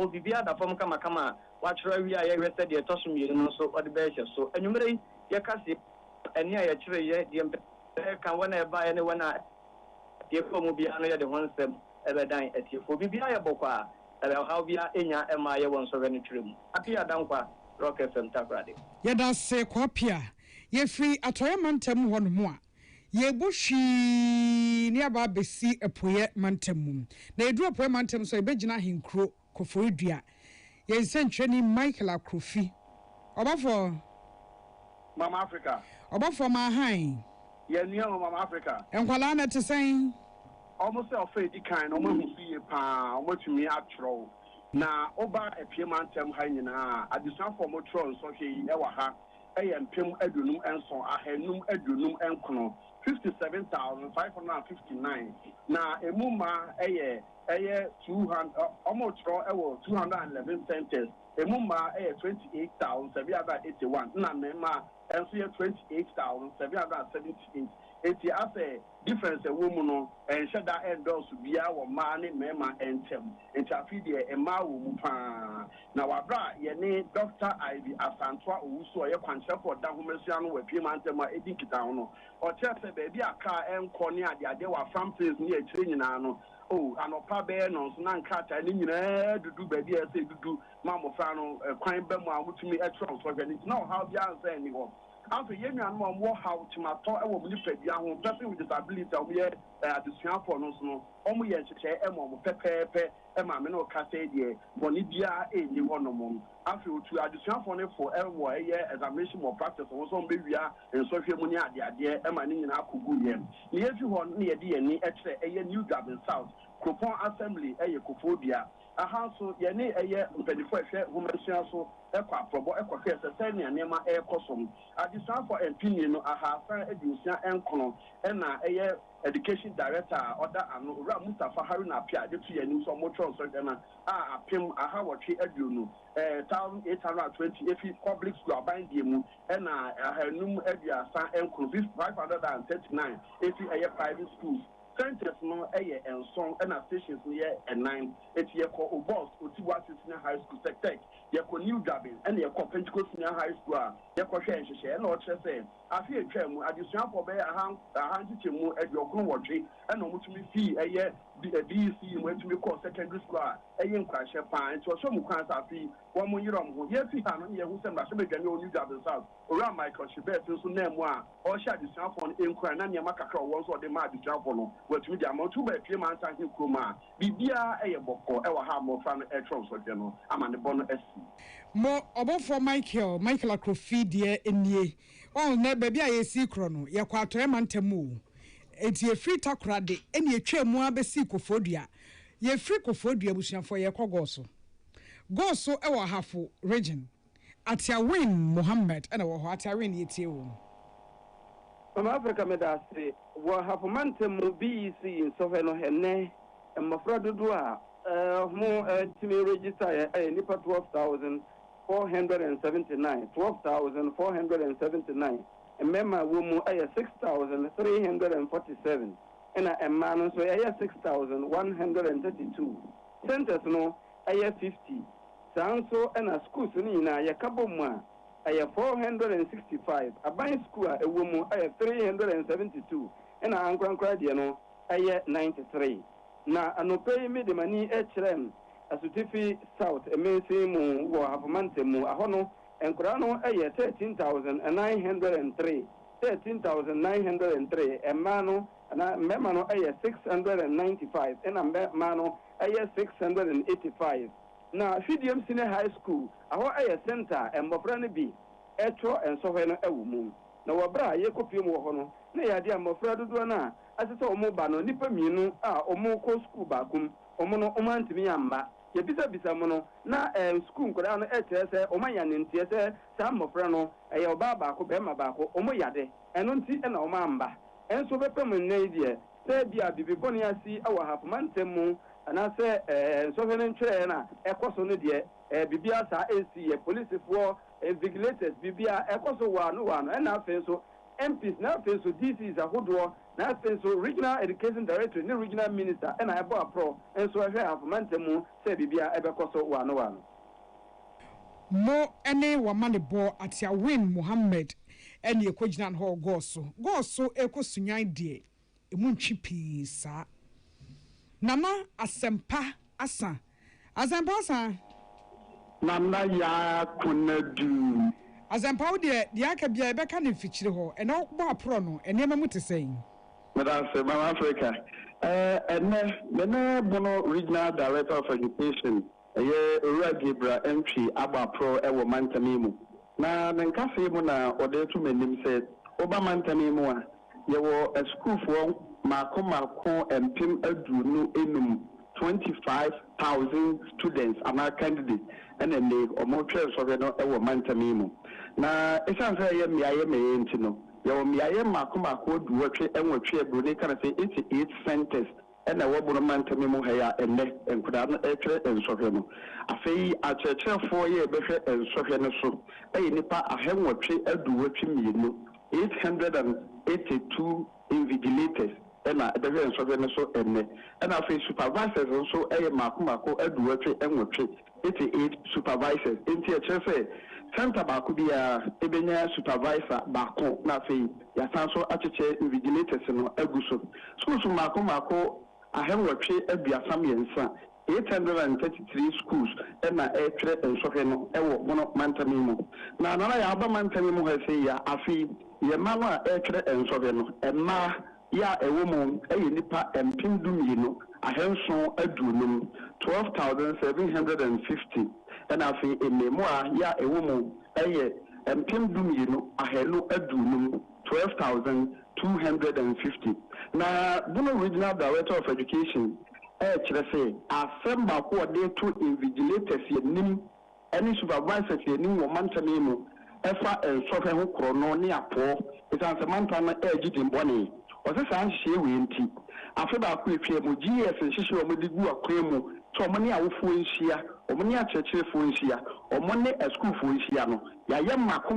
for Bibia da from Kama, watch Ravia, I rested the Tossum, you know, so what the best. So, and you may, Yakasi, and near a tree, the can whenever anyone, the Comobiana, the one step, ever dying at you for Bibia Boqua, how we are in your Maya once of any trim. Appear down Rock FM Takradi. Yada se Quapia, ye free at Toyamantem one more. Ye bushi nearby besi a poet mantemum. They drew a poet mantem so a begina him crow, Coforidria. Ye sent training Michael Acrofi. About for Mama Africa. About for my high. Ye near Mama Africa. And Walana to say almost a fate kind, almost see a pa, what you mean actual. Na oba e piemantem ha nyina adesua for motron so hwe e wa ha empem adunum enso ahanum adunum enkono 57,559 na emuma eye 200 omotro ewo 211 centers emuma eye 28,781 na mema enso ye 28,778 eti ase difference a woman no shada endorse bia wo ma ne mema entem enti afi de e ma wo mu pa na wabra ye ne Dr. Ivy Asantwa owuso ye kwanchefo da homesia no wa pie mantem a edi kita ho no o chese be bia ka enko ne ade wa farm place ne a kire nyina no oh anopa be no so na nkata ne nyina dudu be bia se dudu ma mo fa no kwan be mu a mutumi etro so gani no how bia answer ni ho after you and mom war how to my thought I will be fed young person with disability we at the swamp for no omu ye cheche emo pepe e ma me no ka say die boni bia e ni wono mom after to addition for no for ewo ye examination more practice so be wia enso hwe mu ni ade e ma ni nyina akogu yem ye fi ho ne ye de ni e kire e New Garden South Coupon Assembly e ye Kofobia aha so ye ne eye mpedifo ehwe homensia so ekwa probo ekwa hwe se ne anema ekosom addition for opinion no aha san edusia enkono na eye education director order anu ura Mustafa Haruna Pia de tu ye ni so motron so de na apem aha wotwe aduonu 1820 efi public school aban die mu na ahanum aduasa enkono 539 efi eye private schools centers no eye enson na stations no ye 9 eti ye ko obos otiwa senior high school tech ye ko New Dublin and ye ko Pentecost senior high school ye ko hwe nhyehyɛ na o kire sɛ afi etwa mu adesuafo bɛ ahanti mu aduokun wɔtwe na omutumi fi eye BC mu etumi ko secondary school eye nkrahye pan nti o so mu kwan safi wo mu yirom ho ye fi ha no ye hu sɛ mra so bedwane o New Dublin South ora Michael Shibet so na mu a o hye adesuafo no enkura na nneɛma kakra wo so de ma adesuafo no watumi de amatu ba pie man san kroma bibia eye bɔkɔ ɛwɔ ha mo fa no etron so de no ama ne bɔ no asi mo obofo Michael Acrofi de enie on na baby a yesi kro no ye kwa atoe mantemu enti ye free takrade eni etwa mu abesi Kofodua ye free Kofodua busuafo ye kogoso goso ewo hafo region Atiawin Muhammad ena wo Atiawin yetie wo Mama Africa medase wo hafo mantemu BEC in sofeno henne mafra dodo a mo timi register nipa 12,479 Mema womu aya 6,347 ena emma no so aya 6,132 centers no aya 50 sanso ena schools ni na ya kabomu a aya 465 aban school a ewomu aya 372 ena ankrankra de no aya 93 na anopei me de mani echrem asutifi south emensi mu wo hafomantemu ahono enkura no eye 13,903 emma no na mema no eye 695 ena mema no eye 685 na Fidium Senior High School aho eye center embofra no bi etro ensohwe no ewumu na wobra ye kopiem wo ho no na yade ambofra dodo na asese omo ba no nipa mienu a omo ko school ba kum omo no omantimi amba ye bisa mo no na school nkora no ekyerese omanya ne ntie se sa mmofra no eye oba ba ko be ma ba ko omo yade eno nti na omo amba enso bepem nne die se bia bibiboni asi awa hafmantemu ana se sofe no ntwere na ekoso no de bibia sa AC police for vigilators bibia ekoso wa no na afen so MPs na afen so DCs ahodo na afei so regional education director ne regional minister ɛna ɛbɔ aprɔ nso ɛhwɛ afomantemu sɛ bibia ɛbɛkɔ so wano mo ene wamane bo atia win Muhammad ene ekogina ho goso ekosunyan de emu ntwi pisa nana asempa asa nana ya kunadu asempa wo de aka bia ebeka ne fikyire ho ene bo apro no ene mamu tesɛn Madam Mama Africa ene bono regional director of education Ura Gibra entry aba pro ewo mantami mu na nkafe mu na ode tu menim se oba mantami mu a yewo a school for mako empim adunu enum 25,000 students ama candidate and then they omo twa so no ewo mantami mu na esan se ye miaye me enti no yewo miaye mako duwotwe enwotwe ebro kana se 88 centers ena wobo no mantami mu ha ya enne enkuda no etwe ensohwe no afei achechefo ye behwe ensohwe no so nipa ahenwotwe aduwotwe mienu 882 invigilators ena behwe ensohwe no so enne ena afei supervisors so mako aduwotwe enwotwe 88 supervisors enti echefe center baako bia ebenya supervisor baako na afei ya sanso acheche invigilators no aguso so mako ahemwatwe aduasam yensa 833 schools ena etwe ensohwe no ewo bono mantami mu na nana ya aba mantami mu ha sei ya afi ye ma no a etwe ensohwe no emma ya ewo mu nipa empindum yino ahenso adunum 12,750 ena afi ememu a ya ewo mu empindum yino ahelu adunum 12,250 na Bono Regional Director of Education kyerɛ sɛ asɛm baako ɔde to invigilators yɛnim ɛne supervisors yɛnim wɔ mantami mu ɛfa nsɔhwɛ ho korɔ no ne apɔ ɛsiane sɛ manta no ɛgye dimbɔne ɔsɛ saa nhyehyɛ wei nti afe baako etwa mu GS nhyehyɛ ɔmo de gu akora mu sɛ ɔmo ne awofoɔ nhyia ɔmo ne akyerɛkyerɛfoɔ nhyia ɔmo ne asukuufoɔ nhyia no yɛayɛ mako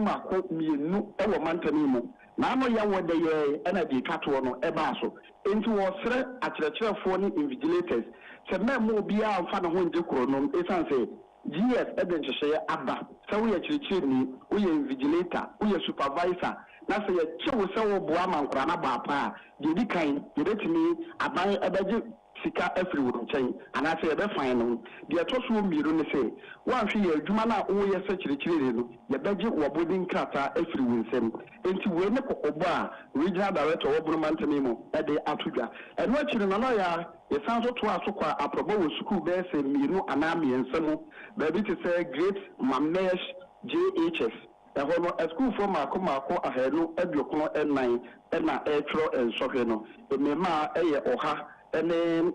mmienu ɛwɔ mantami mu na ano ya wode ye ena di katoɔ no eba so enti wo sere akyerɛkyerɛfoɔ ne invigilators sɛ mɛmo bia amfa ne ho nje koro no esan sɛ GS ebe nhyehyɛ aba sɛ wo yɛ kyerɛkyerɛni wo yɛ invigilator wo yɛ supervisor na sɛ yɛ kyewo sɛ wo boa mankora na ba pa de di kan de betimi aban ebegye sika afiri wo nkyɛn anaasɛ yɛbɛfan no deɛ ɛtɔ so mmienu ne sɛ woanhwe yɛ adwuma no a woyɛ sɛ kyerɛkyerɛni no yɛbɛgye wɔbɔde nkrataa afiri wo nsɛm enti wei ne kɔkɔbɔ a regional director wɔbono mantami mu ɛde ato dwa ɛno akyiri no ya yɛsan so toa so kɔ aprɔbɔ wɔ sukuu bɛyɛ sɛ mmienu anaa mmiɛnsa mu baabi te sɛ Great Mamesh JHS ɛhɔ no asukuufoɔ mako ahanu aduokono ɛnan ɛna ɛtwerɛ nsɔhwɛ no mmɛma a ɛyɛ ɔha ɛne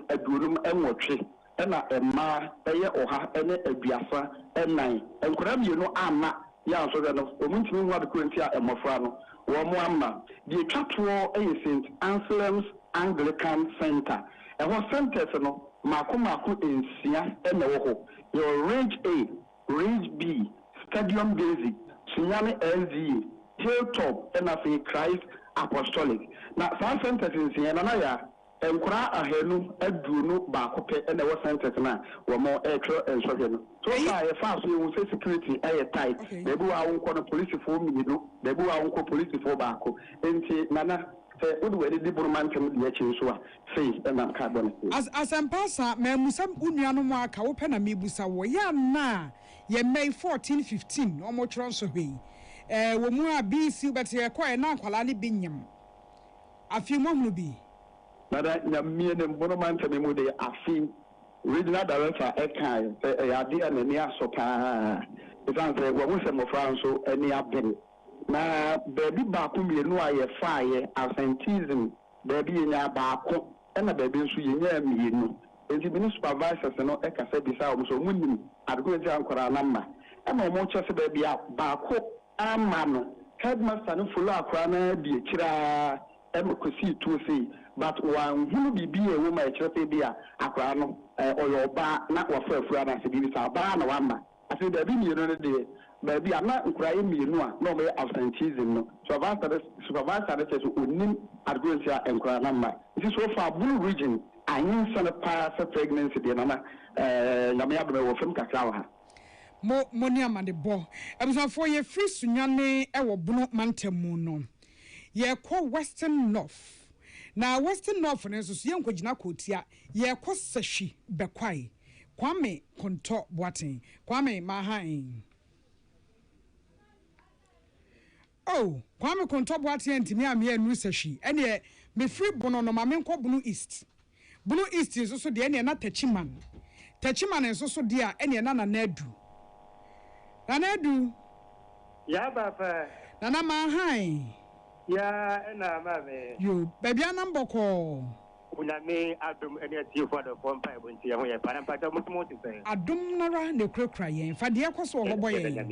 aduonum ɛnwɔtwe ɛna mmaa ɛyɛ ɔha ɛne aduasa ɛnan nkwadaa mmienu ama yɛ ansɔhwɛ no wɔn ntumi ho adekoro nti a mmɔfra no wɔn ama deɛ etwa toɔ ɛyɛ St. Anselm's Anglican Center ɛhɔ centers no mako nsia ɛna ɛwɔ hɔ yɛ range A, range B, Stadium Basic, Sunyane LDA, Hilltop ɛna afei Christ Apostolic na saa centers nsia na ya nkura ahanu aduonu baako pɛ ɛna ɛwɔ centers na wɔn ɛtwerɛ nsɔhwɛ no so far yɛfa so yɛwɔ sɛ security ɛyɛ tight baabi wɔ awonkɔ no polisifoɔ mmienu baabi wɔ awonkɔ polisifoɔ baako nti nana sɛ wode wɔde di bono mantam deɛ akyi nso a sei ɛna ka bɔ no asɛmpasa maamusa wo nuanom aka wopɛ na mebusa wɔ yɛ ana yɛmmɛi 14-15 ɔmɔtwerɛ nsɔhwɛ yi wɔ mu a BC bɛte yɛkɔɛ na akwalaa ne bi nyam afei moahunu bi nada nyamie ne bono mantami mu de afi regional director ɛka ade a n'ani asɔ paa ɛsan sɛ wɔn sɛ mmɔfra nso ani abere na baabi baako mmienu a yɛfaayɛ absenteeism baabi yɛnya baako ɛna baabi nso yɛnya mmienu enti bi ne supervisors no ɛkasa bisa wɔn so wɔn nim adekoro nti ankɔraa n'ama ɛna wɔn kyerɛ sɛ baabi a baako ama no headmaster no folo akora na di akyiraa ɛna kɔsi tuo sei but one hunu bibi e wo ma ekyerɛ bi a akora no ɔyɛ ɔba na wafa afura na se bibi sa ba na wama ase da bi mienu no de baby I'm not crying me no absenteeism no supervisor says unim adgressor and cranama. This is so far blue region I need some pass pregnancy the nana yamia from kakra Moni amade bo for ye free sunyane ewo bunu mantemu no ye ko western north na western north ne so ye nkogina kotia ye ko sashi bekwai kwame konto boaten kwame mahan oh kwame konto boaten ntimi ame anu sashi ene me free bono no mame nko bunu east so de ene na tachiman so de a ene na nadu Nanadu. Ya papa. Nana mahai. Ya na mame. You baby anamboko. Unyame adum ene tie for the phone pipe nti ye ho ye parampata mutumo ti say. Adum nara ne krakra yen. Fa de akoso wo bobo yen.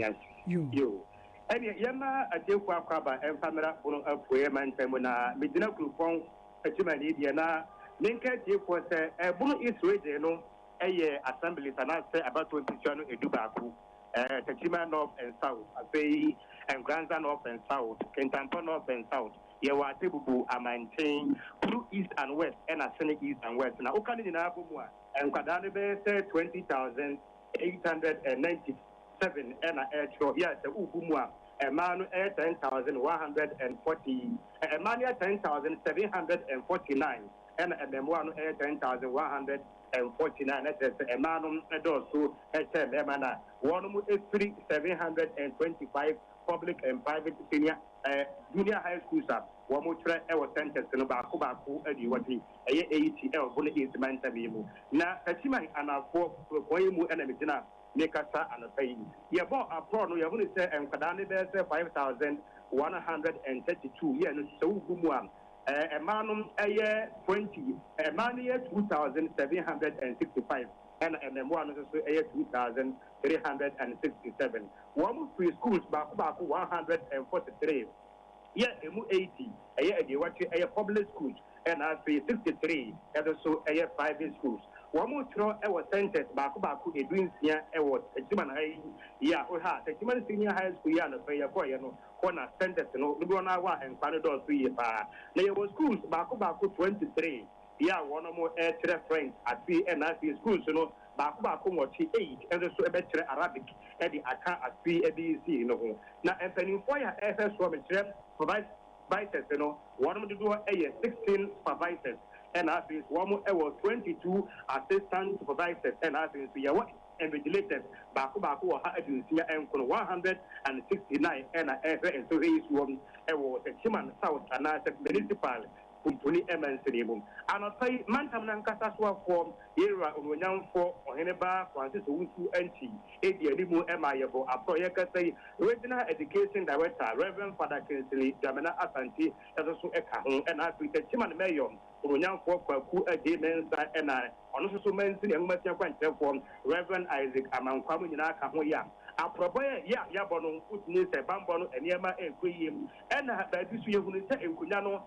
You. Ene yema adeku akwaba emfamera bunu afoye mantam na medina kurufon atimani die na menka tie for say bunu Israel no eye assembly tanase about 20 no edubaku. Techima North and South, Abbey and Granza North and South, Kentampa North and South, Yawatebu, I maintain through East and West, and I send East and West. Now, Okan in Abumwa, and Kadanabe said 20,897, and I air yes, the Ubumwa, a man air 10,140, a man air 10,749, and a one air 10,149. That's a man also has a man. 725 public and private senior junior high schools are one more try our centers and Baku Ediwati, ATL, Bonnie Mantabimu. Now, Tachima and our four Poimu and Medina, Nekasa and a pay. You bought a pro, you only say, and Kadani Bear 5,132 years, so Gumuam. A manum a year 20, a man year 2,765. And then one is 2,367. One free schools back 143. Yeah, 80. A year they watch a public schools and I say 63. And also a year private schools. One more throw our centers back a doing here a was a human high. Yeah, we have a human senior high school and a prayer for you know, corner centers no Lugonawa and Panadol 3 bar. There was schools back 23. Yeah, one more air friends at the schools, you know, back 8, and so a better Arabic, and the Akan at 3 ABC, you know. Now, and then for your FS woman, provide supervisors, you know, one of the do 16 supervisors, and I think one more 22 assistant supervisors, and I think we are and vigilators, back or and 169, and I and so he is one, was a human south, and I said municipal. Kumpuni emansinimum. And I say, Mantam Nankasaswa form, Era Unyan for Heneba, Francis Wusu Enti, Edimu Emayabo, a project say, Regional Education Director, Reverend Father Kinsley, Jamana Asanti, as also Eka, and I think the Chiman Mayon, Unyan for Kwaku, a gay mensa, and I, on also mention young Matia form, Reverend Isaac, among Kwamina Kahoya. A proper Yabono, put news a bambono and Yama and Queen, and I had this year when it's in Kunano.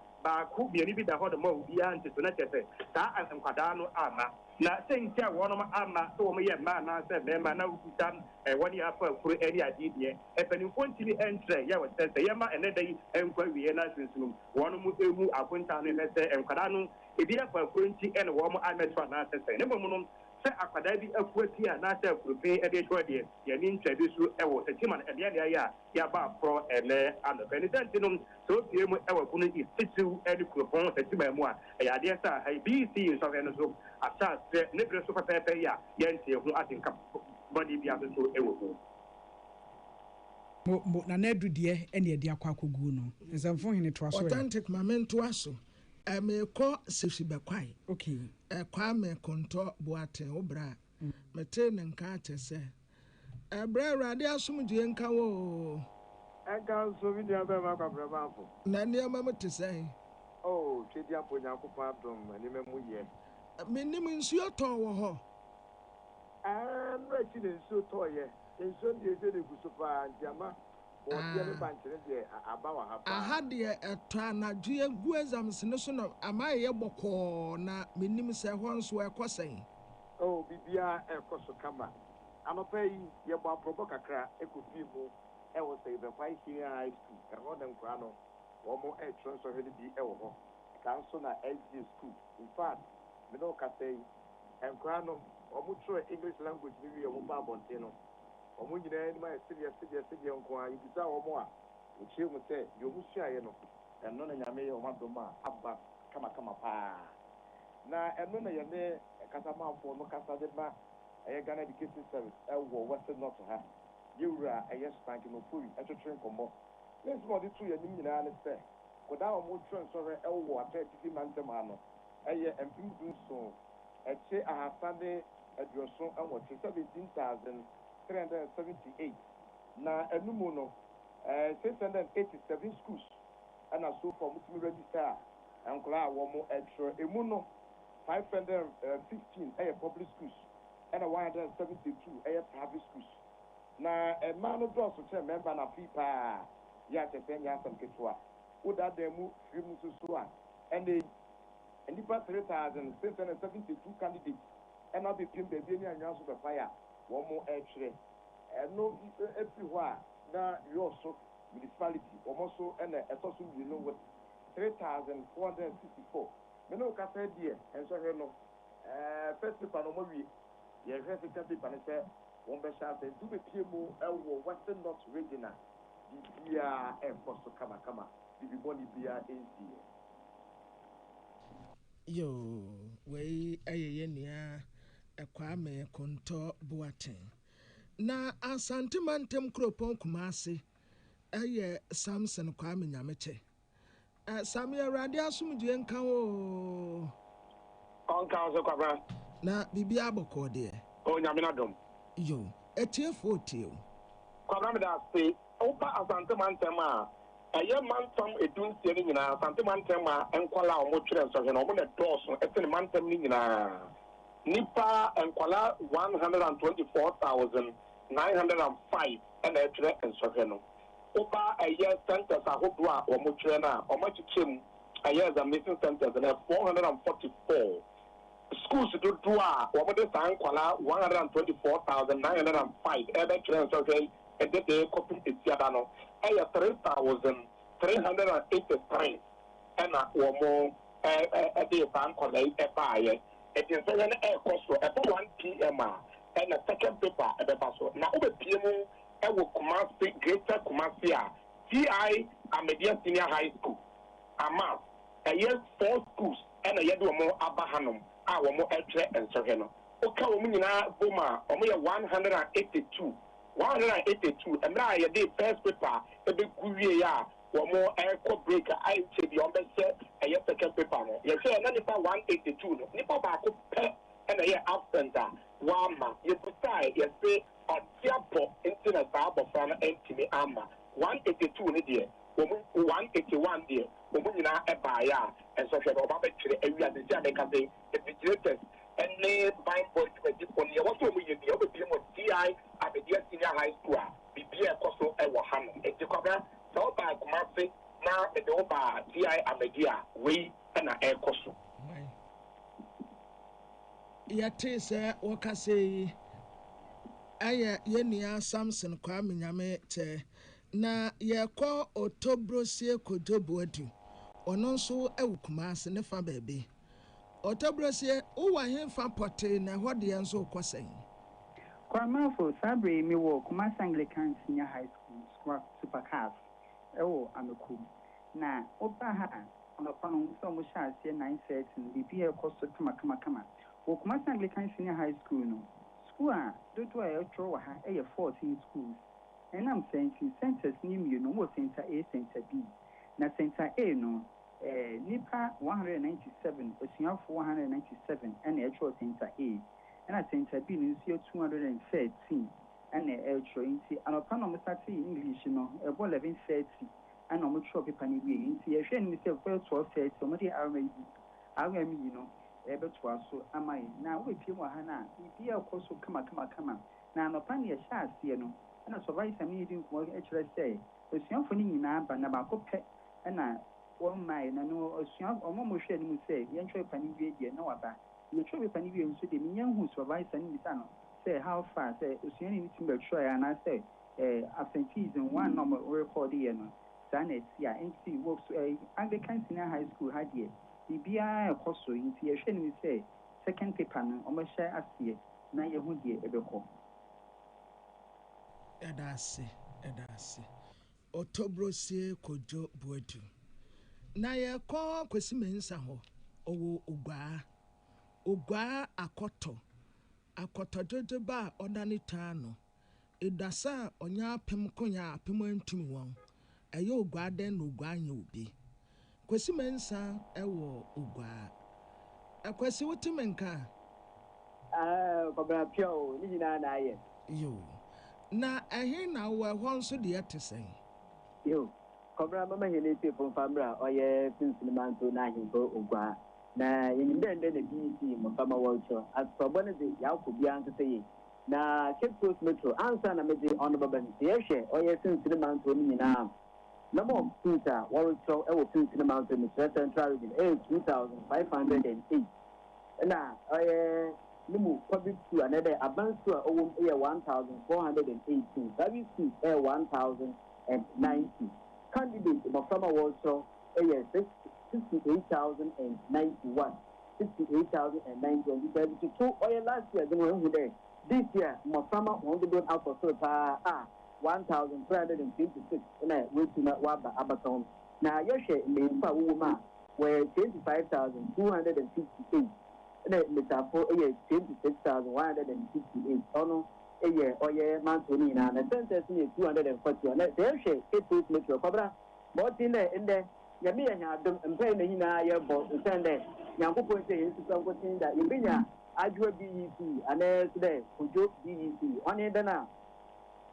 Could be a little bit of the more beyond to that and some Cadano Ama. Now, saying, one of my Ama told me a man, I said, man, now done 1 year for any idea. If an infantry entry, Yawa says the Yama and then they enquiry and room. One of them are going down and Cadano, a dear for Quincy and a woman I met for an answer. Never moon. Akadabi akwati anasa kupe edetwade ya ni ntrabisu ewo techiman ebia ya ba pro ele and penitentinum so tie mu ewo kunu istitu edukropon techiman mu a ya de sa ha BC so so asa se ne preso pepe ya ntie hu atinka body bia so ewo mo na nadu de ene ede akwa akogu no nsamfo hene to aso authentic mamento aso emeko sesibekwai okay kwame konto boate obra mete ne nka atese ebra awrade asomdue nka wo ega so video be ma kwabra bafo na ne ma mutese oh twedi apo nyankopon adom ani memu ye menim nsuo to wo ho no chi ne nsuo to ye nsuo de de guso pa jama o tie ne bantere de abawa ha pa aha de eto anadwe egu exams ne so no amaye boko na menim se ho nso ekosen oh bibia ekoso kama anɔpa yi yɛbɔ aprɔbɔ kakra ɛkɔ fie mu ɛwɔ sɛ yɛbɛkwa here high school ɛhɔ ne nkora no wɔn ɛtwerɛ nsɔhwɛ no bi ɛwɔ hɔ saa nso na sda school in fact me ne ɔkasa yi nkora no wɔn twerɛ english language no wie wɔn ba abɔnten no wɔn nyinaa anim ayɛ sɛdeɛ nko a yɛbisa wɔn a wɔkyerɛ mu sɛ deɛ wɔn suaeɛ no ɛno na nyame yɛ wɔn adom a aba kamakama paa na ɛno na yɛne kasamanfoɔ no kasa de ma ɛyɛ Ghana Education Service ɛwɔ Western North ha yɛwura ɛyɛ spanking ofori ɛtwetwe nkɔmmɔ ne nso ɔde to yɛnim nyinaa ne sɛ kodaa a wɔtwerɛ nsɔhwɛ ɛwɔ atɛtiti mantam ha no ɛyɛ mpem dunson ɛkye ahasa ne aduɔso ɛwɔkye 17,378 na ɛnumu no 687 schools ɛna so far mutumi register a nkɔlaa a wɔn ɛtwerɛ emu no 515 ɛyɛ public schools ɛna 172 ɛyɛ private schools na mmaa no dɔɔso kyerɛ mmarima na afei paa yɛ akyɛsɛ nyɛ asɛm ketewa wodadan mu firi mu soso a ɛna nnipa 3,672 candidates ɛna abɛpiem baabi ani anwea nso bɛfa a wɔn ɛtwerɛ ɛno efiri hɔ a na yɔɔso municipality wɔn nso ɛna ɛtɔ so mmienu with 3,464 me ne okasa deɛ nsɔhwɛ no first paper no wɔn wie yɛhwɛ second paper no sɛ wɔn bɛhyɛ asɛ ntu bɛpie mu ɛwɔ Western North region a biribiara ɛnkɔ so kamakama bibi bɔne biara ɛnsi yɛ. Yo, wei ɛyɛ yɛ nua Kwame Kontɔ Boateng na Asante Mantam Kuropɔn Kumase ɛyɛ Samson Kwame Nyameche Sami Awurade asomdue nka o ɔnka so kwabra na bibi abɔkɔ deɛ o nyame na dom yo etiefo tie o kwabra me da se wopa Asante Mantam a ɛyɛ mantam edunsie no nyinaa Asante Mantam a nkwala a wɔn twerɛ nsɔhwɛ no wɔn na dɔɔso ɛsene mantam no nyinaa nipa nkwala 124,905 ɛna ɛtwerɛ nsɔhwɛ no wopa ɛyɛ centers ahodoɔ a wɔn twerɛ no a wɔn akyekyɛ mu ɛyɛ examination centers na 444 schools dodoɔ a wɔn de saa nkwala 124,905 ɛbɛtwerɛ nsɔhwɛ ɛdede kɔpem esiada no ɛyɛ 3,383 ɛna wɔn ɛde saa nkwala yi ɛbaayɛ ɛdi nsɔhwɛ no ɛkɔ so ɛbɛ 1 p.m. a ɛna second paper ɛbɛba so na wobɛpie mu ɛwɔ Kumasi Greater Kumasi a TI Ahmedia Senior High School ama ɛyɛ 4 schools ɛna yɛde wɔn aba hanom a wɔn ɛtwerɛ nsɔhwɛ no oka wɔn nyinaa bom a wɔn yɛ 182 mmerɛ a yɛde first paper ɛbɛgu wie a wɔn ɛkɔ break a ayɛkyɛ bi wɔn bɛhyɛ ɛyɛ second paper no yɛhwɛ na nipa 182 no nipa baako pɛ ɛna yɛ absent a wama yɛbusa yɛsɛ ɔteapɔ nti na saa abɔfra no ɛntumi ama 182 no deɛ wɔn 181 deɛ wɔn nyinaa ɛbaayɛ a nsɔhwɛ no ɔba bɛtwerɛ awia de gya bɛka sɛ evigilators ɛne bind boys bɛgyifo no yɛwɔ sɛ wɔn yɛ deɛ ɔbɛbie mu TI Ahmedia Senior High School a biribiara ɛkɔ so ɛwɔ ha no eti kwabra sɛ ɔbaa Kumasi na ɛde ɔbaa TI Ahmedia wei ɛna ɛkɔ so. Yɛte sɛ wɔkasa yi ɛyɛ yɛnua Samson Kwame Nyameche na yɛkɔ Otobrosie Kojoboadu ɔno nso ɛwɔ Kumase ne fa baabi Otobrosie wowɔ ahemfa pɔte na ɛhɔ deɛ nso wokɔ sɛn Kwamafo Sabre mi wo Kumasi Anglican Senior High School Supercars ewo Amekum na oba ha onopano so mo sha ase 9:30 bibi e koso kama wo Kumasi Anglican Senior High School no school a dodo a etro wa ha e 14 schools enam senti centers ni mi no mo center A center B na center A no nipa 197 osuafo 197 and etro center A and at center B no 213 and etro nti anopa no mo start English no ebo 11:30 and no mo tro paper ni wie nti ye hwe ni se 12:30 mo de RME no ebe to aso amai na we pie mo ha na bia koso kama na anopa ne ye sha ase no na survive sami din ko e kire say osuafo ni nyina ba na ba ko pe na won mai na no osuafo omo mo hwe ni mu say ye ntwe pani wie die na waba ye twe pani wie nso de minyan hu survive sami bisa no say how far say usually need to try and I say absenteeism one number record here no sana sia nti works Anglican Senior High School had here bibia ekoso nti ye hwe ni say second paper no omo share asie na ye hu die ebekọ edase otobrosie kojo buedu na ye ko kwesimensa ho owo ogwa akoto jojo ba odani tano idasa onya apem konya apem antum won eye ogwa den no ogwa anya obi kwesimensa ewo ogwa akwesi wotimenka kobra pio ni nyina na aye yo na ehe na wo ho nso de yetesen yo kobra mama hene ti fon famra oye pinsinmanto na himbo ogwa na yimde na BC mo fama wocho asobone de yakobia nkese na Cape Coast Metro answer na meje on baba ni yehwe oye pinsinmanto ni nyina na mo Peter wocho e wo pinsinmanto ni Central Region 2508 na oye Limu public school another advanced school over 1,418. Service school 1,090. Candidate Mafama also 68,091. 68,091. Because last year this year Mafama won't be out for so 1,326. And I went to Waba Abaton. Now Yoshe in the woman were 25,268. Mr. 26,158. Oh, a year or year, Mantoni, and the census is 240. And their share, it is Metro Cobra. But in there, Yamia had them and playing in a year boat to send there. Yanko saying to something that you bring I do a BEC, and there's there, who do BEC, on it now.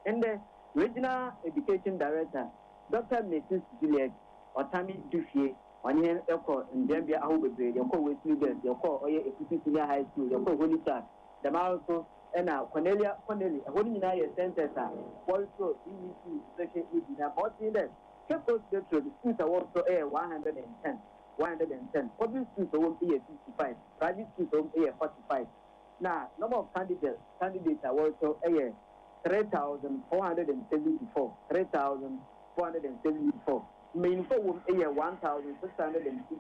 And the Regional Education Director, Dr. Mrs. Juliet, or Tammy Duffier. On here, your call in Gambia, I hope your call with leaders, your call, or your Senior High School, your call, Holy Star, the Marco, and now Cornelia, holding in our centers, also EEC, special with the body there. Cape Coast Metro, the schools are also 110. Public schools won't be 65, private schools won't be 45. Now, number of candidates are also 3,474. 3,474. Main for whom 1,660.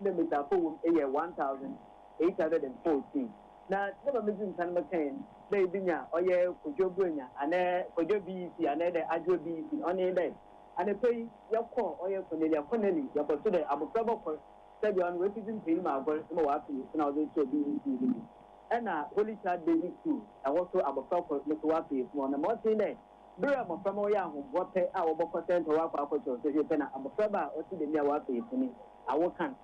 Limiter for whom 1,814. Now, never missing San McCain, they dinner, or yeah, Kojo Buena, and Kojo BC, and the Ajo BC on a day. And they pay your call, or your Cornelia Connelly, your consider Abu Probable, said you are waiting to him, I'll go to now they should be. And Holy Child Basic School, and also Abu Probable, Mr. Wapi, one more thing there. Bra mo famo ya ho bote a wo bokota to wa kwa akoto so je pena amofraba o ti de mi a wa pe funi awo kan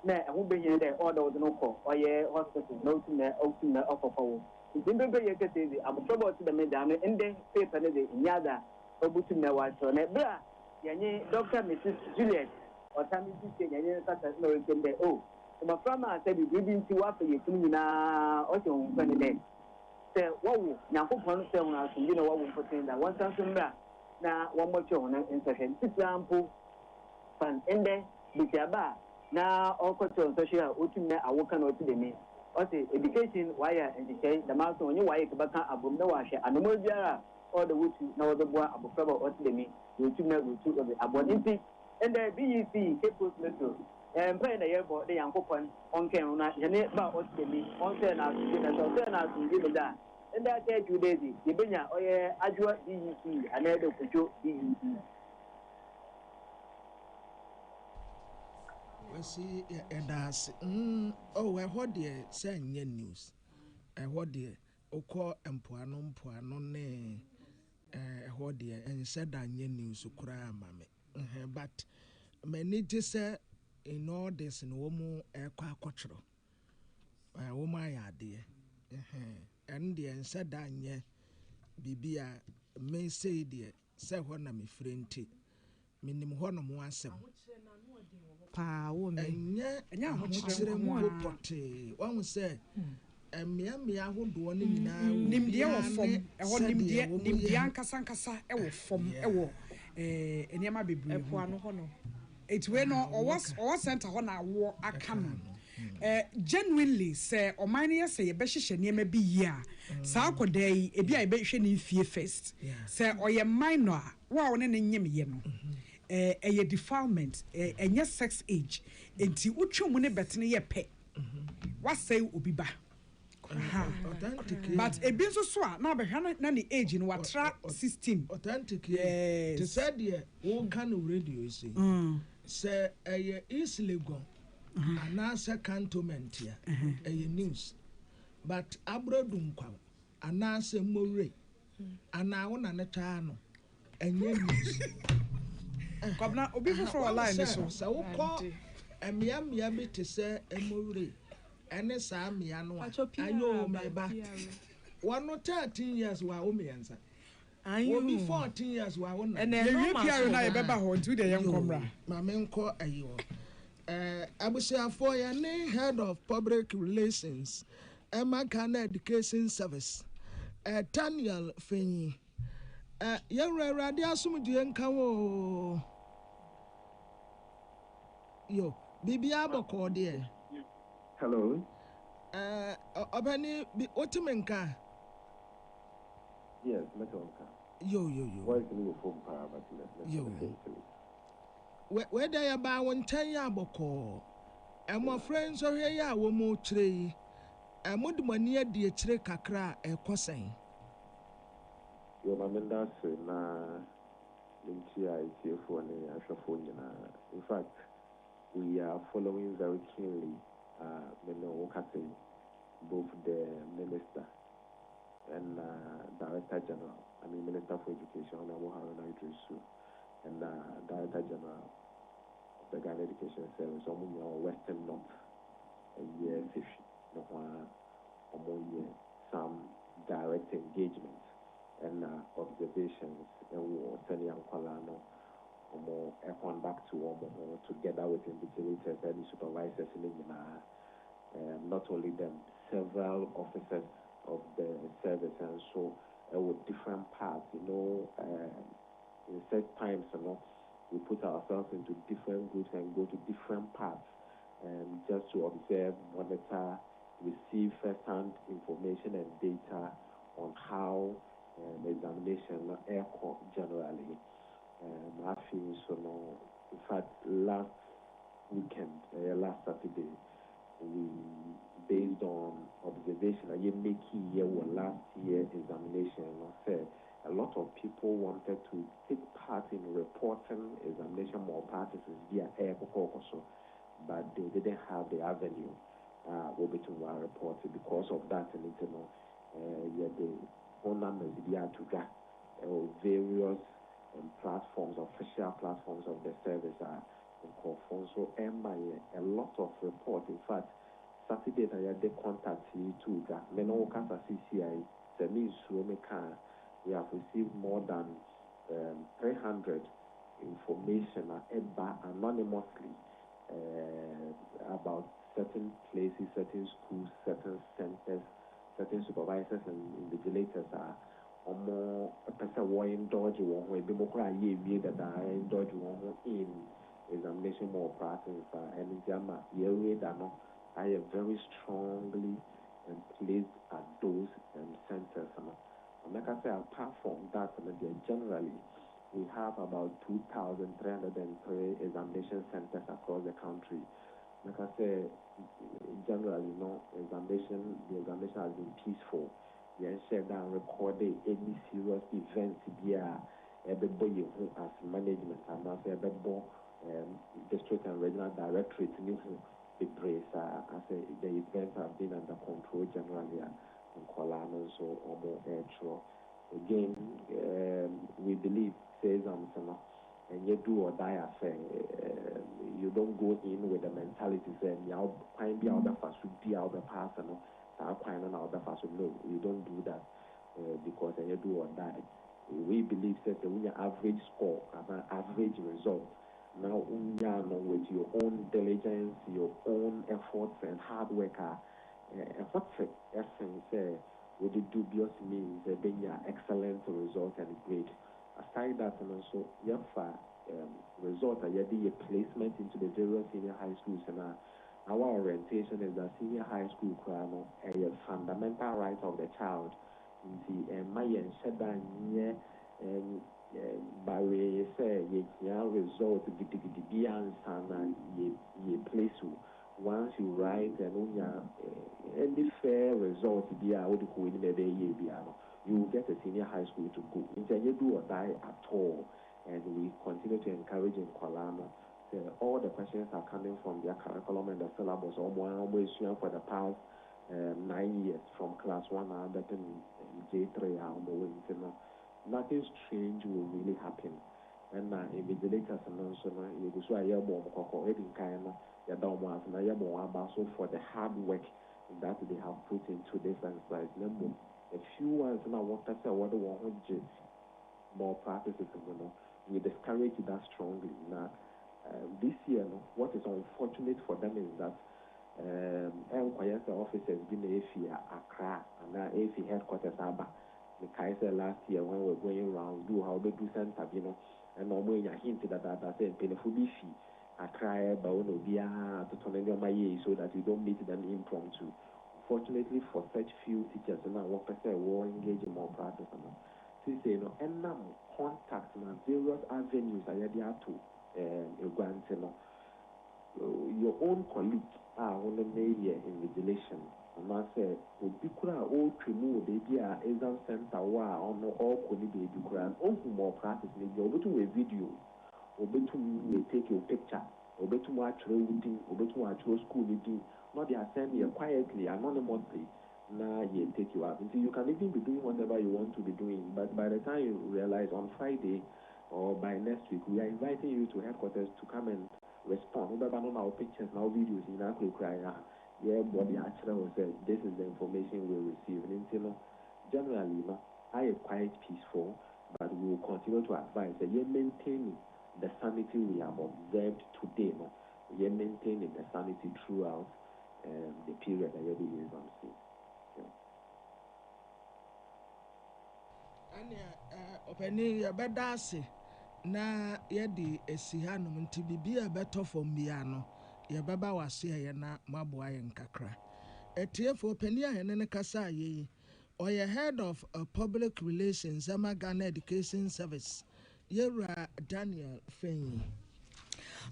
na ho be yen de order no ko oye hospital no ti na o ti na okoko wo ndin be ye kete di amofraba o ti de me da no ende paper ne de nyaza obutu na wa so na bra yenye Dr. Mrs. Juliet o ta mi ti yenye kata no kende o amofraba ase bi nti wa pe ye funi na o se ho fani de say, whoa, now who wants to you know what we're putting that 1,000 now one more show on interest. Example, fun in there, Bitiaba, now all control social, ultimate, I work on to the me. Okay, education, wire, and the mouse on you, why you can above the washer, and the more or the wood, no other boy above trouble or to the me, you two know two of the abundant. And the BEC, Cape Coast Metro. And playing the airport, the young couple on camera, and it about what's the me, on turn out to turn out to give that. And that day, you daisy, the Binya, oh yeah, I do DEC, and I don't put you DEC. We see, and that's oh, I heard the saying news. I heard the Oko and Puano, ne, I heard the and said that news, Ukra, mammy. But many just say, in all this in woman a quackotro. I woman idea. And the answer that ye Bibia may say, dear, say when I'm a friend. Minimum one of one sem. Pa woman. And yet, one would say, and me, I would do one in Nimdia from a whole Nimdia Casancasa, ewo from ewo, and Yama be one. It's when or was sent a war Akan. genuinely say ɔman no yɛ sɛ yɛbɛhyehyɛ nneɛma bi yie a saa akɔdaa yi ebi a yɛbɛhwɛ ne mfie first sɛ ɔyɛ minor a wo a wo ne ne nyemyɛ no ɛyɛ defilement ɛnyɛ sex age enti wotwe mu ne bɛtene yɛ pɛ wasɛe obi ba but ebi nso so a na abɛhwɛ na ne age no watra 16 authentic te sɛ deɛ wɔnka no radio yi sɛ ɛyɛ East Legon anaasɛ cantonment a ɛyɛ news but abrodu nkwa anaasɛ mmɔwerɛ anaa wo na ne twaa no ɛnyɛ news kwabna obi foforɔ wɔ line so sɛ wokɔ mmea bi te sɛ mmɔwerɛ ɛne saa mmea no a ayɛ o mɛba wɔno 13 years wɔ a wo mmiɛnsa obi 14 years wɔ a wo na yɛwie PR na yɛbɛba hɔ nti wode yɛ nkɔmmra ma menkɔ ayi wɔ abusuafoɔ yɛne head of public relations Emma Ghana Education Service Daniel Fenyi yɛwura awurade asomdue nka wo yo bibia bɔkɔɔ deɛ hello ɔbɛni wotumi nka yes metal nka yo voice ni wo phone power but yo weda ya ba wo nkyɛn ya bɔkɔɔ ɛmɔfrɛ nso hwɛ ya wo mu kyerɛ yi ɛmodumani adi akyire kakra ɛkɔsɛn yo mamenda se na nti a itiefo ne ahwɛfo nyinaa in fact we are following very keenly both the minister and director general, Minister for Education, and director general of the Ghana Education Service, Western North, some direct engagement and observations, and sending back to together with invigilators and supervisors in not only them, several officers of the service, and so with different parts, in set times, we put ourselves into different groups and go to different parts, and just to observe, monitor, receive first-hand information and data on how the examination aircore generally. I feel so. In fact, last weekend, last Saturday, we, based on observation, I make year or last year examination, said a lot of people wanted to take part in reporting examination more practices via air, but they didn't have the avenue between one report because of that. And the phone numbers to get various platforms, official platforms of the service are in conform. So a lot of reports. In fact, Saturday they contact you too. That CCI, we have received more than 300 information anonymously about certain places, certain schools, certain centers, certain supervisors and invigilators are a person who indulge one way, be more that I indulge one in examination more practice and in Jama, I am very strongly placed at those centers. And like I say, apart from that, generally, we have about 2,303 examination centers across the country. Like I say, generally, the examination has been peaceful. We share down recorded any serious events here, everybody who as management and as everybody district and regional directorate new the brace as the events have been under control generally in Kolano so more again we believe says and you do or die affair. You don't go in with the mentality saying you find the other fast should be out the person. No, we don't do that because you do or die. We believe that the average score, an average result. Now, with your own diligence, your own efforts and hard work, what's the essence? With the dubious means, being excellent result and great. Aside that, and also, result, I did a placement into the various senior high schools and our orientation is that senior high school no a fundamental right of the child. My and Shada by way say ye result giddy and sana ye place you. Once you write and any fair result be a would go in the day you will get a senior high school to go. You do or die at all, and we continue to encourage in Kolano. All the questions are coming from their curriculum and the syllabus always for the past 9 years from class 1 and J3. Nothing strange will really happen. And invigilators and also you go so a year more in kind so for the hard work that they have put into this exercise. A few ones now want to say what the one more practices, we discourage that strongly. Now, this year, what is unfortunate for them is that officers been AFI Accra and now AFI headquarters Aba. The Kaiser last year when we were going around do how they do center, and normally I hinted that I said Penefubishi Accra Baonobia to turn my year so that you don't meet them impromptu. Fortunately for such few teachers, and I want to say we're engaging more practice. And now contact and various avenues are there to your own colleague are on the year invigilation. And I say, Ubikura all remove the idea exam center on all could be Ubikura, all more practice, maybe over to a video, over to take your picture, over to watch reading, over to watch your school meeting, not the assembly quietly, anonymously. Now you take you out. So you can even be doing whatever you want to be doing, but by the time you realize on Friday or by next week, we are inviting you to headquarters to come and respond. We don't our pictures, now videos in our cry. Yeah, body actually will say this is the information we receive. And generally, I am quite peaceful, but we will continue to advise that you're maintaining the sanity we have observed today. You're maintaining the sanity throughout the period that you're being used. Openi ya bedase na yedi esihanum nti bibia beto fom bia no ya baba wase ya na maboa ye nkakra etiefo openi ya ne kasa ye oye head of public relations Ghana Education Service Yera Daniel Fenyi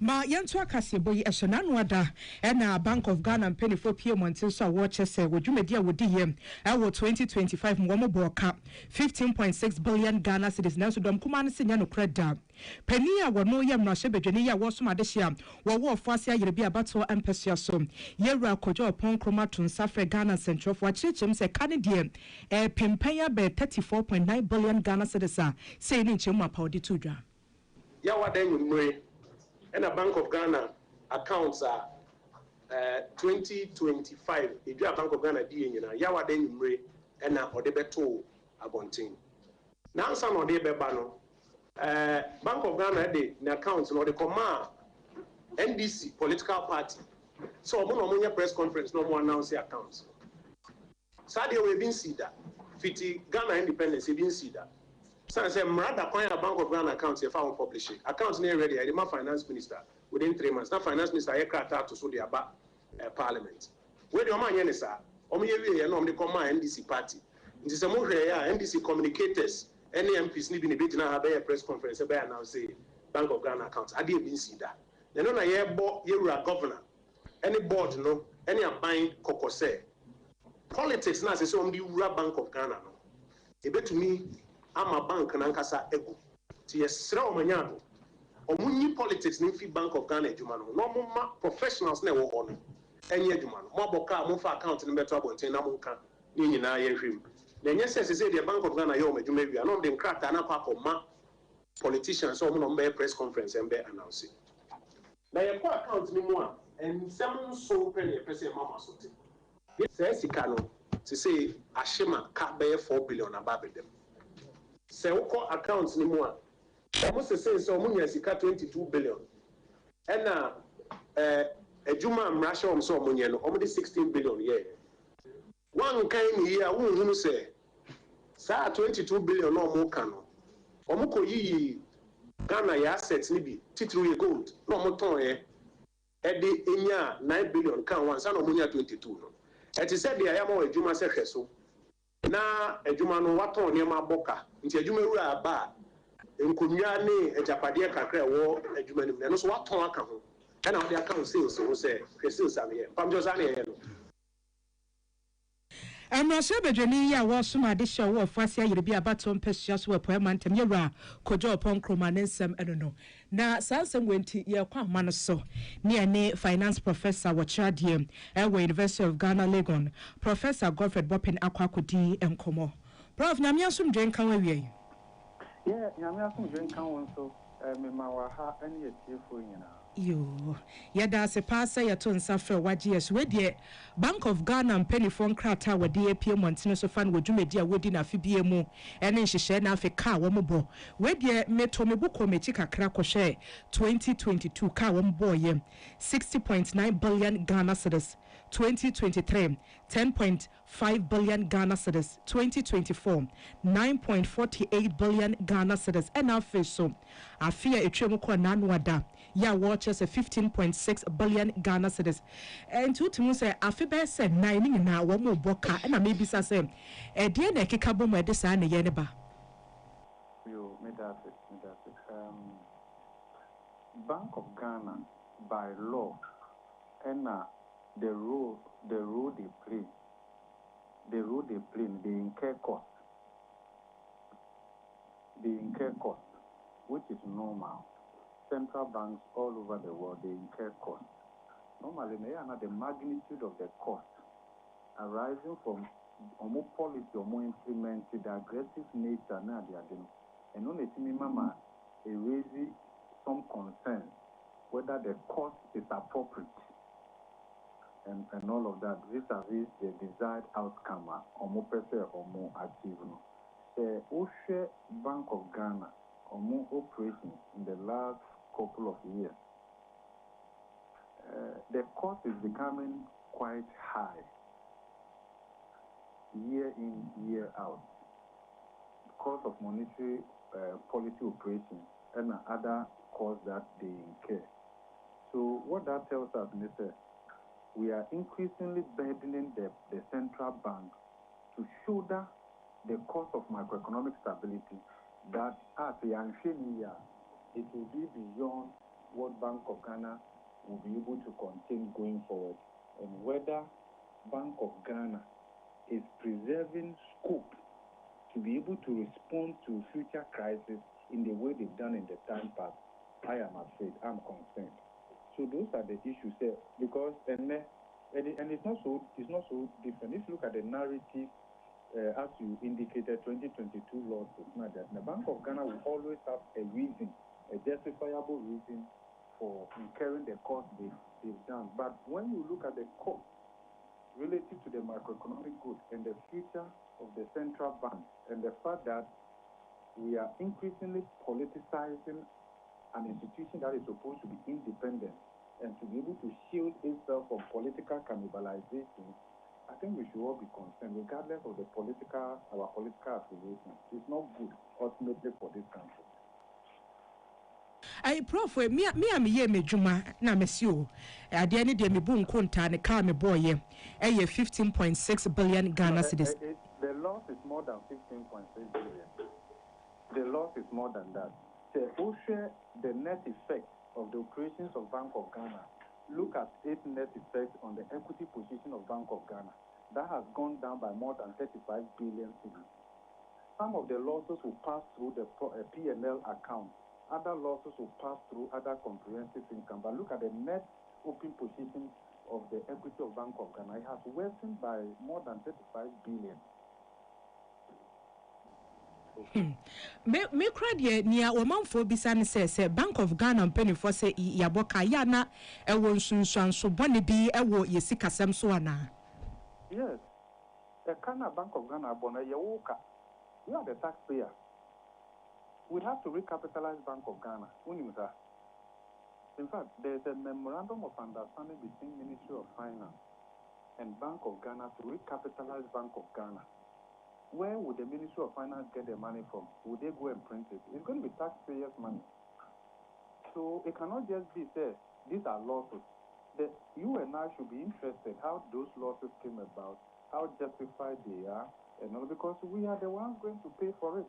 ma yɛnto akasebo yi ɛhyɛ n'ano ada ɛna Bank of Ghana mpanifo PM until so wɔkyɛ sɛ wɔdwumadi a wɔdi yɛ ɛwɔ 2025 mu wɔn bɔ ɔka 15.6 billion Ghana cedis nanso dɔm kuma no senya no kreda pani a wɔno yɛ mmarahyɛ badwani yɛ a wɔsom adehye a wɔwɔ ɔfo ase ayere bi abato mpɛsua so yɛwura akɔgye ɔpɔn kroma to nsafrɛ Ghana centrofo akyerɛkyerɛm sɛ ka ne deɛ pempɛn abɛ 34.9 billion Ghana cedis a sɛ ne nkyɛn mu apawde to dwa yɛwɔ dan nwumire and a Bank of Ghana accounts are 2025. If you have Bank of Ghana, yawa den umre and a odebeto abonting. Now, some of the bebano Bank of Ghana the accounts or the command NDC political party. So, Monomonia press conference no more announce the accounts. Sadia we been see that. Fiti Ghana independence, we been see that. So I said, Mrada Coin Bank of Ghana accounts if I will publish it. Accounts near ready. I am a finance minister within 3 months. Now finance minister I can't to so the about parliament. Where do you mind any sir? Omiye no the command NDC party. It is a more NDC communicators. Any MPs need in a bit now have a press conference about now say Bank of Ghana accounts. I didn't see that. Then on a year board you are governor. Any board no any buying kokose. Politics now say so the Bank of Ghana no. A bit to me. I'm a bank and Ankasa ego. Tiesra Omanyado. Omuni politics in Bank of Ghana Jumano. No professionals never on. Any Jumano. Moboka, Mofa account in Better Bontain, Namuka, Nina Yehim. Then yes, say the Bank of Ghana Yom, you may be another than crack and ma politicians, so on a press conference and be announcing. Now your account ni more and some so penny a person mama so. Says Sikano to say Ashima can't bear 4 billion above them. Say accounts ni more. Almost the same so money as 22 billion. And a Juma Russia so money no almost 16 billion yeah. One kind here who say sa 22 billion no more can. Omuko yi Ghana ya assets ni bi titru ye gold no mo ton ɛde enya 9 billion kan wansa na ɔmonya 22 no ɛte sɛ deɛ ayama wɔ adwuma sɛ hwɛ so na adwuma no watɔn nneɛma abɔka nti adwuma wura aba a nkonnwa ne agyapadeɛ kakra ɛwɔ adwuma no mu ɛno so watɔn aka ho ɛna wɔde aka ho sales ho sɛ hwɛ sales a meyɛ mpamgyɛ saa ne yɛyɛ no Amrasha bedwani ya wo soma de hye wo afase ayere bi abato mpesua so wepo mantem yewra kojo opon kroma ne nsem enono na sansem wenti ye kwa ma no so ne finance professor wo chadie ewe University of Ghana Legon Professor Godfred Bopin akwakodi enkomo Prof nyamia sum dwen kan wawie nyamia sum dwen kan won so me ma wa ha ene ye tiefo nyina yo yada se pasa ya to nsafre waje yes we de Bank of Ghana penifon krata wade apie montene so fan wodwumedi a wodi na afibie mu ene nhyehyɛ na afika wo mbo we de meto mebuko mechi kakra kɔhwɛ 2022 ka wo mbo ye 60.9 billion Ghana cedis 2023 10.5 billion Ghana cedis 2024 9.48 billion Ghana cedis and afi so afia etwemu kɔ nanwada ya watch us 15.6 billion Ghana cedis and to say afi be say 9 na wo mo boka na maybe say e de na keka bom e de sa na ye ne ba yo medase Bank of Ghana by law and the role they play they incur cost which is normal. Central banks all over the world, they incur cost. Normally, the magnitude of the cost arising from more policy or more implemented aggressive nature, and only mama raising some concern whether the cost is appropriate and all of that. Vis-a-vis the desired outcome or more pressure or more achieve. The Oshe Bank of Ghana or more operations in the last couple of years, the cost is becoming quite high year in, year out because of monetary policy operations and other costs that they incur. So what that tells us is that we are increasingly burdening the central bank to shoulder the cost of macroeconomic stability that as a young year, it will be beyond what Bank of Ghana will be able to contain going forward, and whether Bank of Ghana is preserving scope to be able to respond to future crises in the way they've done in the time past. I am afraid, I'm concerned. So those are the issues there, because and it's not so different. If you look at the narrative, as you indicated, 2022 losses, the Bank of Ghana will always have a reason, a justifiable reason for incurring the cost they've done. But when you look at the cost relative to the macroeconomic good and the future of the central bank, and the fact that we are increasingly politicizing an institution that is supposed to be independent and to be able to shield itself from political cannibalization, I think we should all be concerned, regardless of our political affiliation. It's not good ultimately for this country. I prof me ye medjuma na mesio ade ne de me bu nkonta ne ka me boye 15.6 billion Ghana cedis. The loss is more than 15.6 billion. The loss is more than that. So who share the net effect of the operations of Bank of Ghana? Look at its net effect on the equity position of Bank of Ghana. That has gone down by more than 35 billion cedis. Some of the losses will pass through the P&L account. Other losses will pass through other comprehensive income. But look at the net open position of the equity of Bank of Ghana. It has worsened by more than 35 billion. Me crade nia o manfo bisa ne se Bank of Ghana penifo se yaboka ya na ewo nsunsuanso bone bi ewo yesikasem so ana. Yes. The Ghana Bank of Ghana bona yewoka. You are the taxpayer. We have to recapitalize Bank of Ghana. In fact, there's a memorandum of understanding between Ministry of Finance and Bank of Ghana to recapitalize Bank of Ghana. Where would the Ministry of Finance get the money from? Would they go and print it? It's going to be taxpayers' money. So it cannot just be said, these are losses. you and I should be interested how those losses came about, how justified they are, and all, because we are the ones going to pay for it.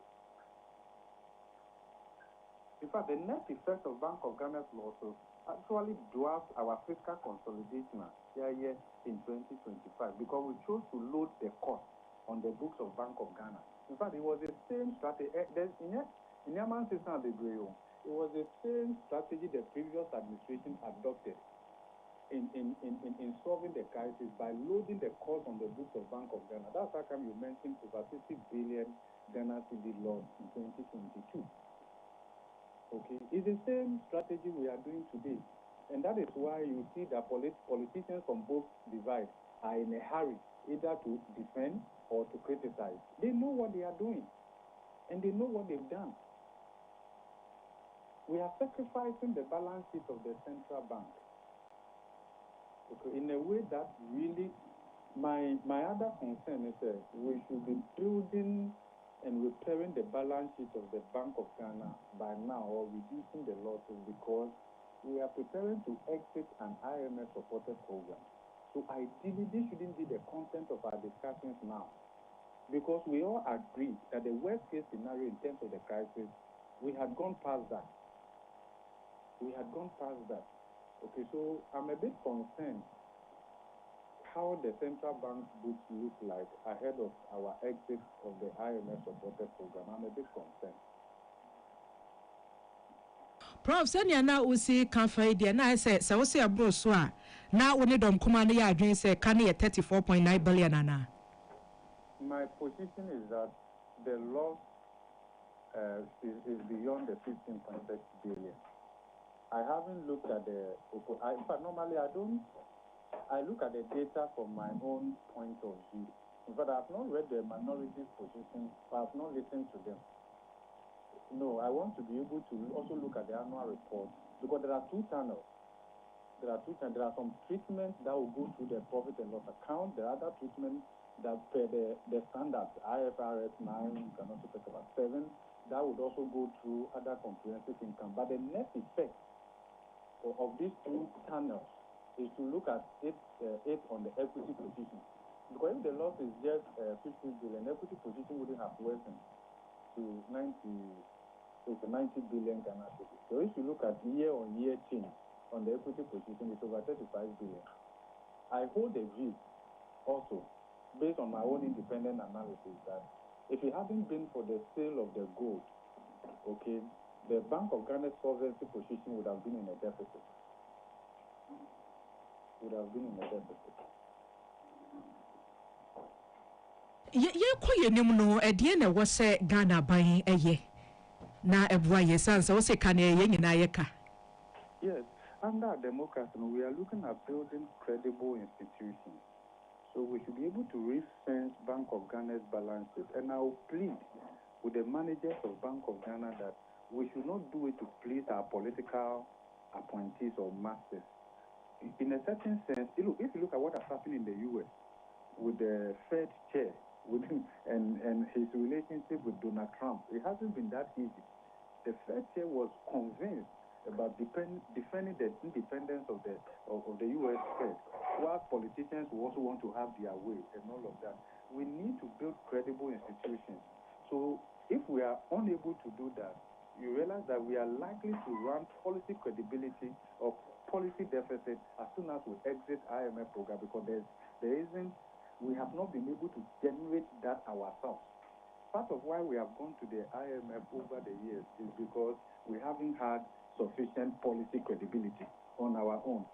In fact, the net effect of Bank of Ghana's losses actually dwarfs our fiscal consolidation in 2025 because we chose to load the cost on the books of Bank of Ghana. In fact, it was the same strategy. In Yaman system of the Greo, it was the same strategy the previous administration adopted in solving the crisis by loading the cost on the books of Bank of Ghana. That's how come you mentioned over 50 billion Ghana cedi loss in 2022. Okay, it's the same strategy we are doing today. And that is why you see that politicians from both divides are in a hurry either to defend or to criticize. They know what they are doing, and they know what they've done. We are sacrificing the balance sheet of the central bank. Okay, in a way that really, my other concern is that we should be building and repairing the balance sheet of the Bank of Ghana by now, or reducing the losses, because we are preparing to exit an IMF-supported program. So ideally, this shouldn't be the content of our discussions now, because we all agree that the worst-case scenario in terms of the crisis, we had gone past that. Okay, so I'm a bit concerned how the central bank's books look like ahead of our exit of the IMF-supported program. I'm a bit concerned. Prof, sanya na usi kanfa idea na say se wo se abro so a na wo ne dom kuma na ya adwen say kan ye 34.9 billion ana. My position is that the loss is beyond the 15.6 billion. I haven't looked at in fact, normally I look at the data from my own point of view. In fact, I have not read the minorities' position, but I have not listened to them. No, I want to be able to also look at the annual report, because there are two channels. There are some treatments that will go through the profit and loss account. There are other treatments that per the standards, IFRS 9, you can also talk about 7, that would also go through other comprehensive income. But the net effect of these two channels is to look at it on the equity position. Because if the loss is just 50 billion, equity position wouldn't have worsened to 90 billion Ghana cedis. So if you look at year-on-year change on the equity position, it's over 35 billion. I hold the view also, based on my own independent analysis, that if it hadn't been for the sale of the gold, okay, the Bank of Ghana's solvency position would have been in a deficit. Ye koye nim no edie na wo se Ghana ban eye na ebua ye sanse wo se kan ye nyina ye ka. Yes, under democracy we are looking at building credible institutions. So we should be able to ring-fence Bank of Ghana's balance sheet, and I will plead with the managers of Bank of Ghana that we should not do it to please our political appointees or masters. In a certain sense, if you look at what has happened in the U.S. with the Fed chair and his relationship with Donald Trump, it hasn't been that easy. The Fed chair was convinced about defending the independence of the U.S. Fed, while politicians who also want to have their way and all of that. We need to build credible institutions. So if we are unable to do that, you realize that we are likely to run policy credibility or policy deficit as soon as we exit IMF program, because we have not been able to generate that ourselves. Part of why we have gone to the IMF over the years is because we haven't had sufficient policy credibility on our own.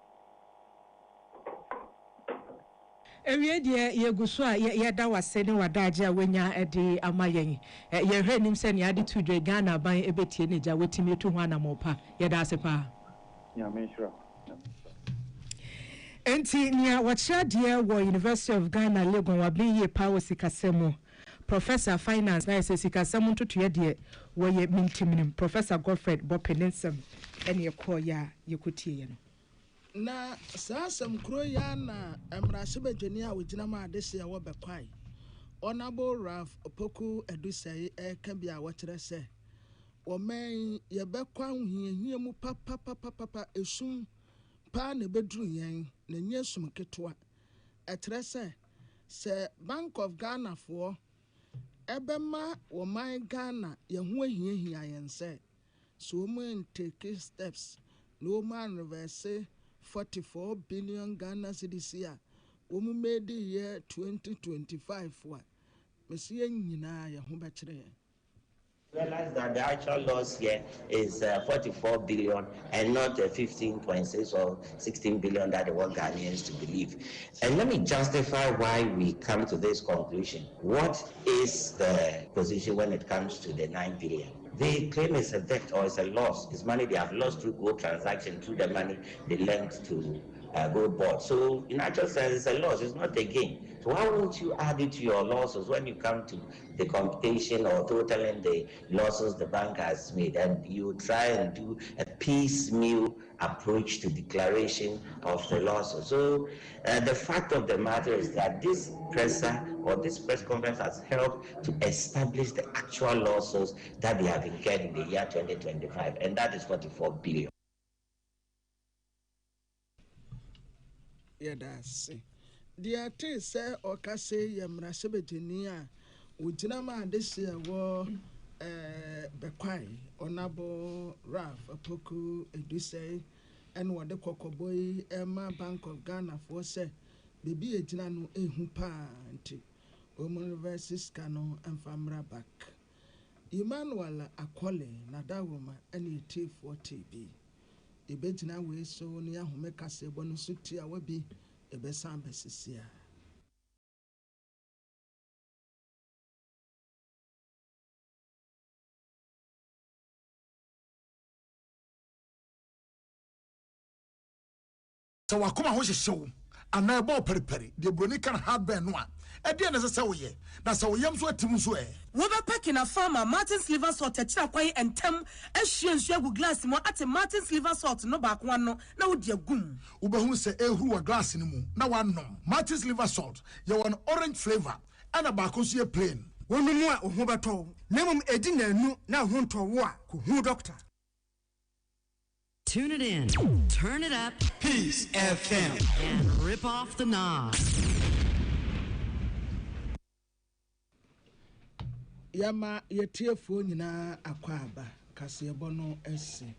Ewie de ye guso a ye da wase ne wadaje a wenya ede amayen ye hwe nim se ne ade tudwe Ghana ban ebetie ne ja wetimi etu ho anamopa ye da ase pa ya menshura enti nia wacha de wo University of Ghana Legon wa bin ye power sikasemo Professor Finance na se sikasemo ntoto de wo ye mintimnim Professor Godfred Bopeninsem ene ye ko ya ye kotie ye no na sasam kro ya na emrase bedwani a wogina ma adese wo bekwai Honorable Ralph Opoku Edusai ka bia wo kire se wo men ye bekwa hihia mu papa esum pa ne bedru yen na nye sum ketewa etre se Bank of Ghana for ebema wo man Ghana ye ho ahia yen se so mo take steps no man reverse 44 billion Ghana cedis a wo mu made year 2025 wa mesie nyina ye ho be kire. Realize that the actual loss here is 44 billion and not 15.6 or 16 billion that they want Ghanaians to believe. And let me justify why we come to this conclusion. What is the position when it comes to the 9 billion? They claim it's a debt or it's a loss. It's money they have lost through gold transaction, through the money they lent to gold board. So in actual sense, it's a loss. It's not a gain. So why won't you add it to your losses when you come to the computation or totaling the losses the bank has made, and you try and do a piecemeal approach to declaration of the losses? So the fact of the matter is that this presser or this press conference has helped to establish the actual losses that they have incurred in the year 2025, and that is 44 billion. Yeah, that's it. The ate say okase yemra sebetini a wojina ma adese wo bekwai onabo raf apoku edusei en wode kokoboy ema Bank of Ghana for say bebi ejina no ehu pa nti omo university kano emfamra back Emmanuel Akole na dawoma ene ete for TB ebejina we so ne ahome kase bo no so ti a wabi ebesan besisia. So wakoma ho hyehyew ana ebo periperi de broni kan hardware no a ede na se woye na se woyam so atim so wo be pack na farmer Martin's liver salt akira kwan entem ahwie nsu agu glass mo ate Martin's liver salt no ba kwa no na wo de agum wo be hu se ehuru wa glass ni mu na wanom. Martin's liver salt ye won orange flavor ana ba ko so ye plain wonu mu a ho beto na mum edi na anu na ho nto wo a ko hu doctor. Tune it in, turn it up, Peace FM, and rip off the knob. Yama yetiefo nyina akwaba kasebo no ese.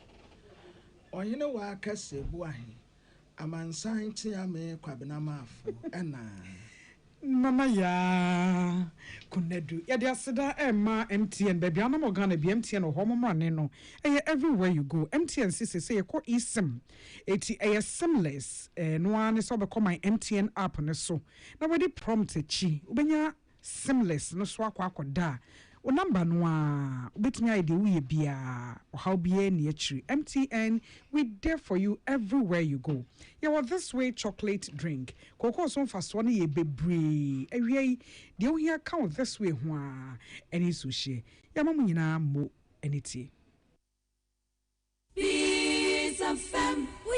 Oyene wa kasebo ahe. Amansan tiame kwabena mafo ena. Mama ya kunedu ya dia seda ema MTN baby anam organa bi MTN o homo mrane no everywhere you go MTN say you call eSIM eti simless no one so be call my MTN app ne so na we prompt chi ubenya simless no so akwa o number no a ubetimi ide uye bia o how bia ne achiri MTN we there for you everywhere you go. Yeah, well, this way chocolate drink koko so fast one ye bebre ewie de o here count this way ho a eni so hye ya mamu nyina mo eniti Peace FM